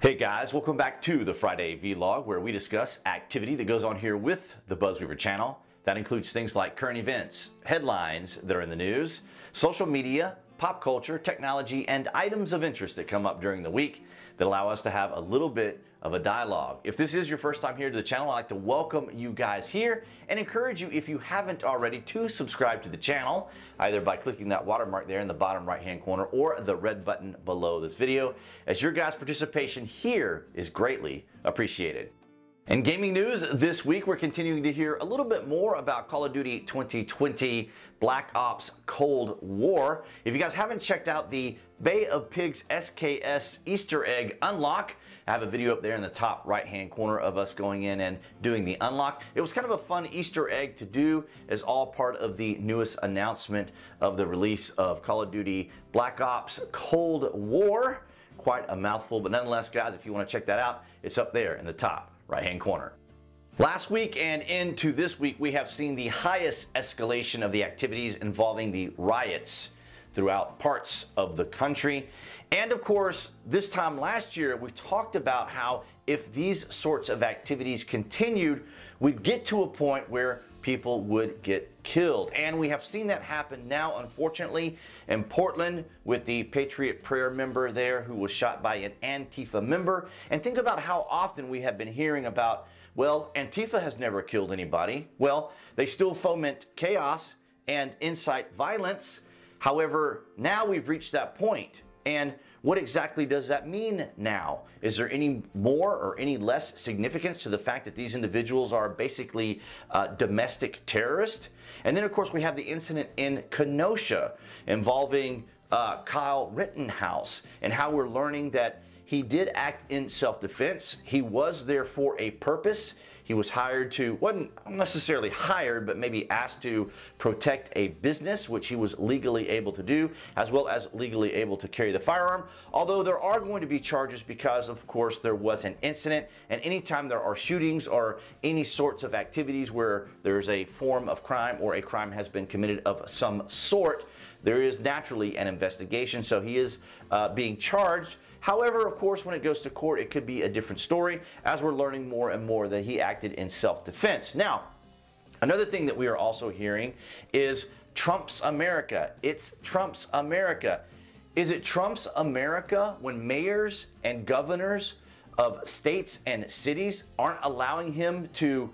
Hey guys, welcome back to the Friday Vlog, where we discuss activity that goes on here with the BuzWeaver channel. That includes things like current events, headlines that are in the news, social media, pop culture, technology, and items of interest that come up during the week that allow us to have a little bit of a dialogue. If this is your first time here to the channel, I'd like to welcome you guys here and encourage you, if you haven't already, to subscribe to the channel, either by clicking that watermark there in the bottom right hand corner or the red button below this video, as your guys' participation here is greatly appreciated. In gaming news this week, we're continuing to hear a little bit more about Call of Duty 2020 Black Ops Cold War. If you guys haven't checked out the Bay of Pigs SKS Easter egg unlock, I have a video up there in the top right hand corner of us going in and doing the unlock. It was kind of a fun Easter egg to do, as all part of the newest announcement of the release of Call of Duty Black Ops Cold War. Quite a mouthful, but nonetheless, guys, if you want to check that out, it's up there in the top right hand corner. Last week and into this week, we have seen the highest escalation of the activities involving the riots throughout parts of the country. And of course, this time last year, we talked about how if these sorts of activities continued, we'd get to a point where people would get killed. And we have seen that happen now, unfortunately, in Portland with the Patriot Prayer member there who was shot by an Antifa member. And think about how often we have been hearing about, well, Antifa has never killed anybody. Well, they still foment chaos and incite violence. However, now we've reached that point. And what exactly does that mean now? Is there any more or any less significance to the fact that these individuals are basically domestic terrorists? And then, of course, we have the incident in Kenosha involving Kyle Rittenhouse, and how we're learning that he did act in self-defense. He was there for a purpose. He was hired to, wasn't necessarily hired, but maybe asked to protect a business, which he was legally able to do, as well as legally able to carry the firearm. Although there are going to be charges because, of course, there was an incident. And anytime there are shootings or any sorts of activities where there's a form of crime or a crime has been committed of some sort, there is naturally an investigation. So he is being charged. However, of course, when it goes to court, it could be a different story, as we're learning more and more that he acted in self-defense. Now, another thing that we are also hearing is Trump's America. It's Trump's America. Is it Trump's America when mayors and governors of states and cities aren't allowing him to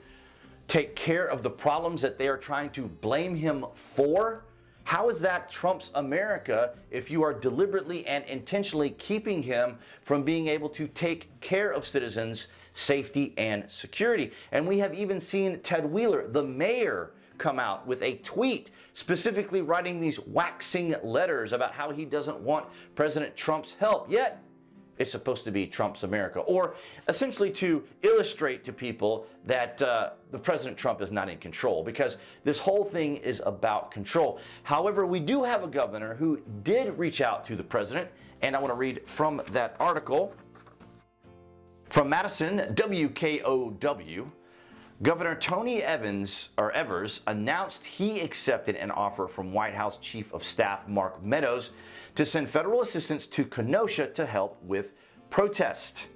take care of the problems that they are trying to blame him for? How is that Trump's America if you are deliberately and intentionally keeping him from being able to take care of citizens' safety and security? And we have even seen Ted Wheeler, the mayor, come out with a tweet specifically writing these waxing letters about how he doesn't want President Trump's help. Yet, it's supposed to be Trump's America, or essentially to illustrate to people that the President Trump is not in control, because this whole thing is about control. However, we do have a governor who did reach out to the president, and I want to read from that article. From Madison, WKOW, Governor Tony Evers announced he accepted an offer from White House Chief of Staff Mark Meadows to send federal assistance to Kenosha to help with protests.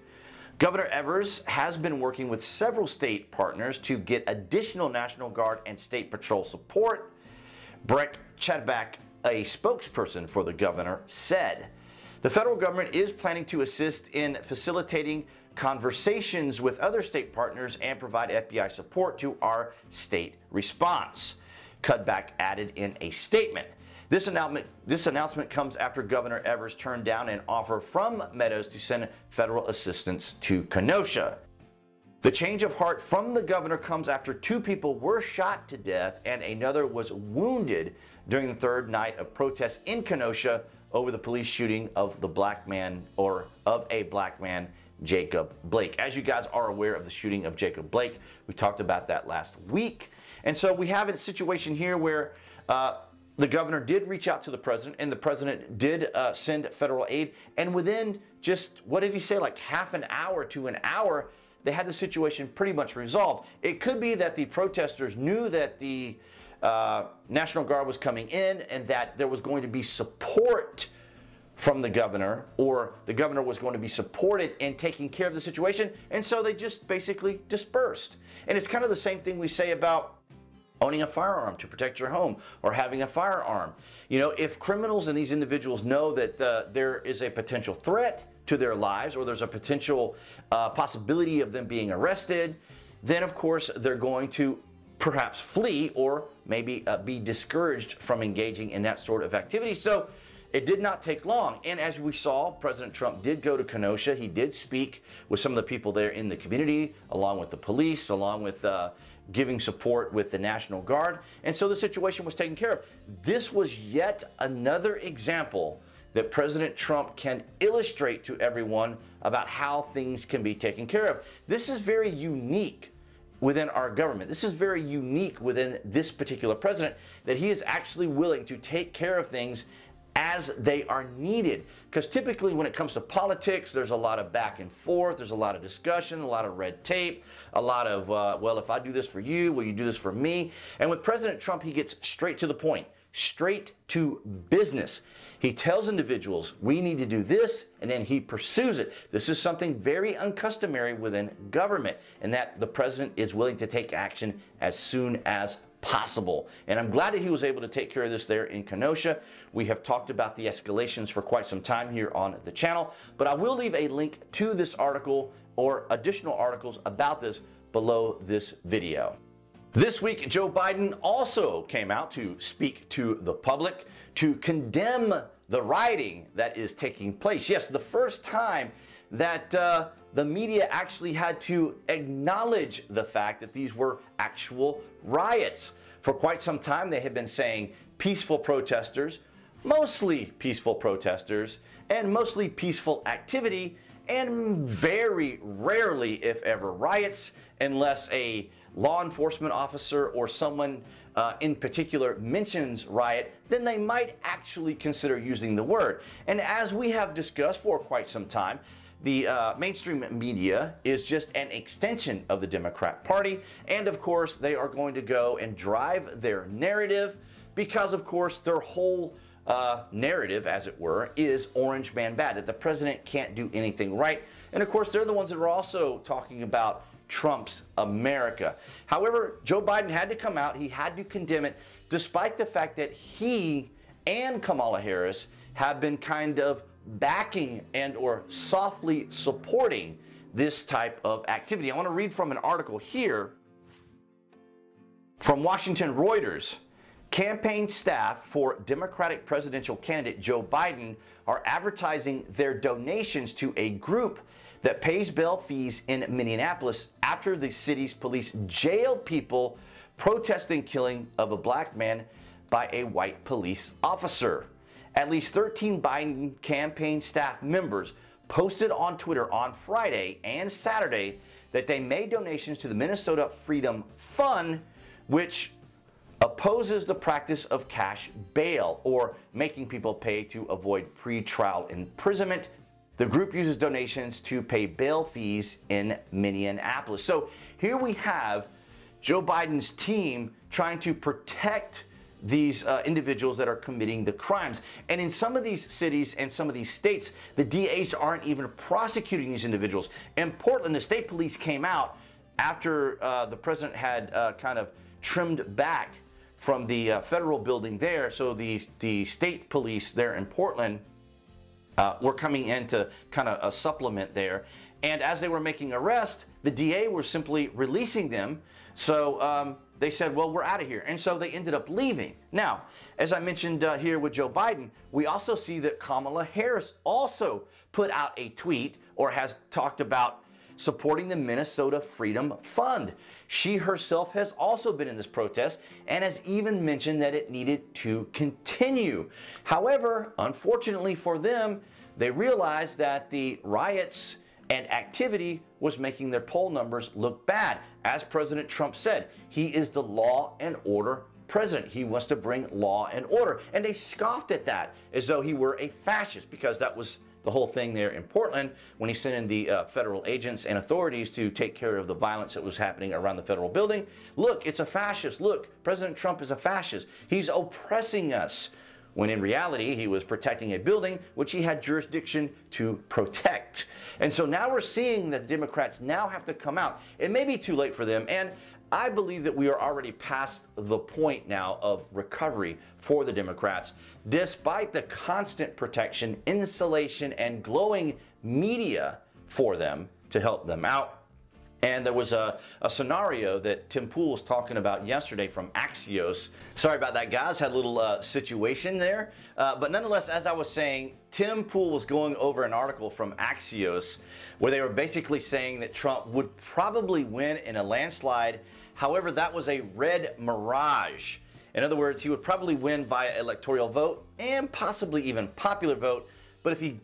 Governor Evers has been working with several state partners to get additional National Guard and State Patrol support. Breck Chadback, a spokesperson for the governor, said the federal government is planning to assist in facilitating conversations with other state partners and provide FBI support to our state response. Chadback added in a statement. This announcement comes after Governor Evers turned down an offer from Meadows to send federal assistance to Kenosha. The change of heart from the governor comes after 2 people were shot to death and another was wounded during the third night of protests in Kenosha over the police shooting of a black man, Jacob Blake. As you guys are aware of the shooting of Jacob Blake, we talked about that last week. And so we have a situation here where the governor did reach out to the president, and the president did send federal aid. And within just, what did he say, like half an hour to an hour, they had the situation pretty much resolved. It could be that the protesters knew that the National Guard was coming in and that there was going to be support from the governor, or the governor was going to be supported in taking care of the situation, and so they just basically dispersed. And it's kind of the same thing we say about owning a firearm to protect your home or having a firearm. You know, if criminals and these individuals know that there is a potential threat to their lives, or there's a potential possibility of them being arrested, then of course they're going to perhaps flee, or maybe be discouraged from engaging in that sort of activity. So it did not take long. And as we saw, President Trump did go to Kenosha. He did speak with some of the people there in the community, along with the police, along with giving support with the National Guard. And so the situation was taken care of. This was yet another example that President Trump can illustrate to everyone about how things can be taken care of. This is very unique within our government. This is very unique within this particular president, that he is actually willing to take care of things as they are needed. Because typically when it comes to politics, there's a lot of back and forth, there's a lot of discussion, a lot of red tape, a lot of, well, if I do this for you, will you do this for me? And with President Trump, he gets straight to the point, straight to business. He tells individuals, we need to do this, and then he pursues it. This is something very uncustomary within government, and that the president is willing to take action as soon as possible. And I'm glad that he was able to take care of this there in Kenosha. We have talked about the escalations for quite some time here on the channel, but I will leave a link to this article or additional articles about this below this video. This week, Joe Biden also came out to speak to the public to condemn the rioting that is taking place. Yes, the first time that the media actually had to acknowledge the fact that these were actual riots. For quite some time, they had been saying peaceful protesters, mostly peaceful protesters, and mostly peaceful activity, and very rarely, if ever, riots, unless a law enforcement officer or someone in particular mentions riot, then they might actually consider using the word. And as we have discussed for quite some time, the mainstream media is just an extension of the Democrat Party, and of course they are going to go and drive their narrative, because of course their whole narrative, as it were, is orange man bad, that the president can't do anything right. And of course they're the ones that are also talking about Trump's America. However, Joe Biden had to come out, he had to condemn it, despite the fact that he and Kamala Harris have been kind of backing and or softly supporting this type of activity. I want to read from an article here from Washington Reuters. Campaign staff for Democratic presidential candidate Joe Biden are advertising their donations to a group that pays bail fees in Minneapolis after the city's police jailed people protesting killing of a black man by a white police officer. At least 13 Biden campaign staff members posted on Twitter on Friday and Saturday that they made donations to the Minnesota Freedom Fund, which opposes the practice of cash bail, or making people pay to avoid pretrial imprisonment. The group uses donations to pay bail fees in Minneapolis. So here we have Joe Biden's team trying to protect these individuals that are committing the crimes. And in some of these cities and some of these states, the DAs aren't even prosecuting these individuals. In Portland, the state police came out after the president had kind of trimmed back from the federal building there. So the state police there in Portland were coming in to kind of a supplement there. And as they were making arrests, the DA were simply releasing them. So they said, well, we're out of here. And so they ended up leaving. Now, as I mentioned here with Joe Biden, we also see that Kamala Harris also put out a tweet, or has talked about supporting the Minnesota Freedom Fund. She herself has also been in this protest and has even mentioned that it needed to continue. However, unfortunately for them, they realized that the riots and activity was making their poll numbers look bad. As President Trump said, he is the law and order president. He wants to bring law and order. And they scoffed at that as though he were a fascist, because that was the whole thing there in Portland when he sent in the federal agents and authorities to take care of the violence that was happening around the federal building. Look, it's a fascist. Look, President Trump is a fascist. He's oppressing us. when in reality he was protecting a building which he had jurisdiction to protect. And so now we're seeing that the Democrats now have to come out. It may be too late for them, and I believe that we are already past the point now of recovery for the Democrats, despite the constant protection, insulation, and glowing media for them to help them out. And there was a scenario that Tim Pool was talking about yesterday from Axios. Sorry about that, guys. Had a little situation there. But nonetheless, as I was saying, Tim Pool was going over an article from Axios where they were basically saying that Trump would probably win in a landslide. However, that was a red mirage. In other words, he would probably win via electoral vote and possibly even popular vote. But if he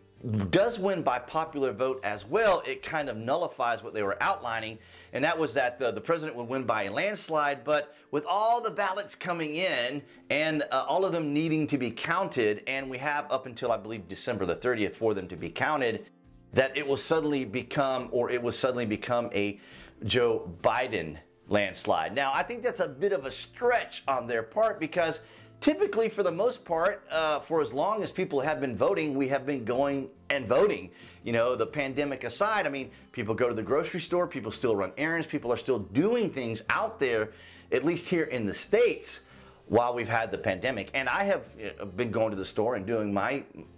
does win by popular vote as well, it kind of nullifies what they were outlining, and that was that the president would win by a landslide, but with all the ballots coming in and all of them needing to be counted, and we have up until I believe December the 30th for them to be counted, that it will suddenly become, a Joe Biden landslide. Now, I think that's a bit of a stretch on their part, because typically, for the most part, for as long as people have been voting, we have been going and voting. You know, the pandemic aside, I mean, people go to the grocery store, people still run errands, people are still doing things out there, at least here in the States, while we've had the pandemic. And I have been going to the store and doing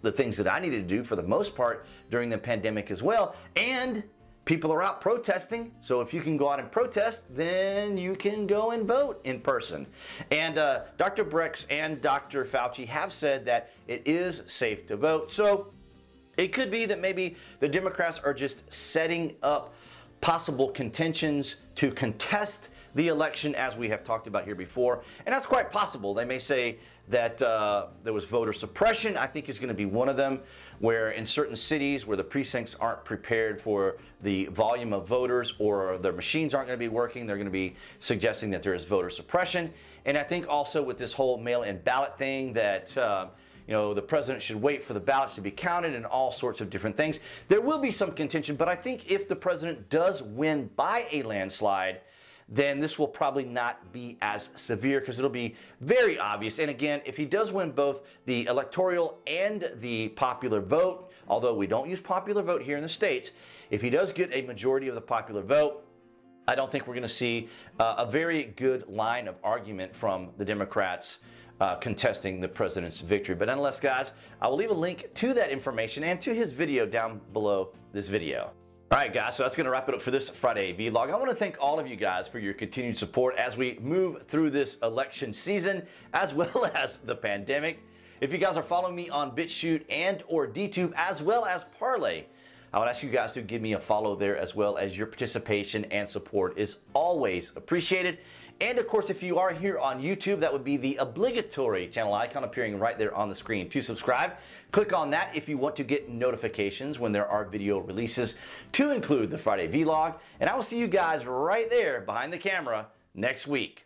the things that I needed to do for the most part during the pandemic as well. And people are out protesting, so if you can go out and protest, then you can go and vote in person. And Dr. Brex and Dr. Fauci have said that it is safe to vote. So it could be that maybe the Democrats are just setting up possible contentions to contest the election, as we have talked about here before. And that's quite possible. They may say that there was voter suppression, I think is going to be one of them, where in certain cities where the precincts aren't prepared for the volume of voters, or their machines aren't going to be working, they're going to be suggesting that there is voter suppression. And I think also with this whole mail-in ballot thing that you know, the president should wait for the ballots to be counted and all sorts of different things. There will be some contention, but I think if the president does win by a landslide, then this will probably not be as severe, because it'll be very obvious. And again, if he does win both the electoral and the popular vote, although we don't use popular vote here in the States, if he does get a majority of the popular vote, I don't think we're going to see a very good line of argument from the Democrats contesting the president's victory. But nonetheless, guys, I will leave a link to that information and to his video down below this video. All right, guys, so that's going to wrap it up for this Friday vlog. I want to thank all of you guys for your continued support as we move through this election season, as well as the pandemic. If you guys are following me on BitChute and or DTube, as well as Parlay, I would ask you guys to give me a follow there, as well as your participation and support is always appreciated. And of course, if you are here on YouTube, that would be the obligatory channel icon appearing right there on the screen to subscribe. Click on that if you want to get notifications when there are video releases, to include the Friday vlog. And I will see you guys right there behind the camera next week.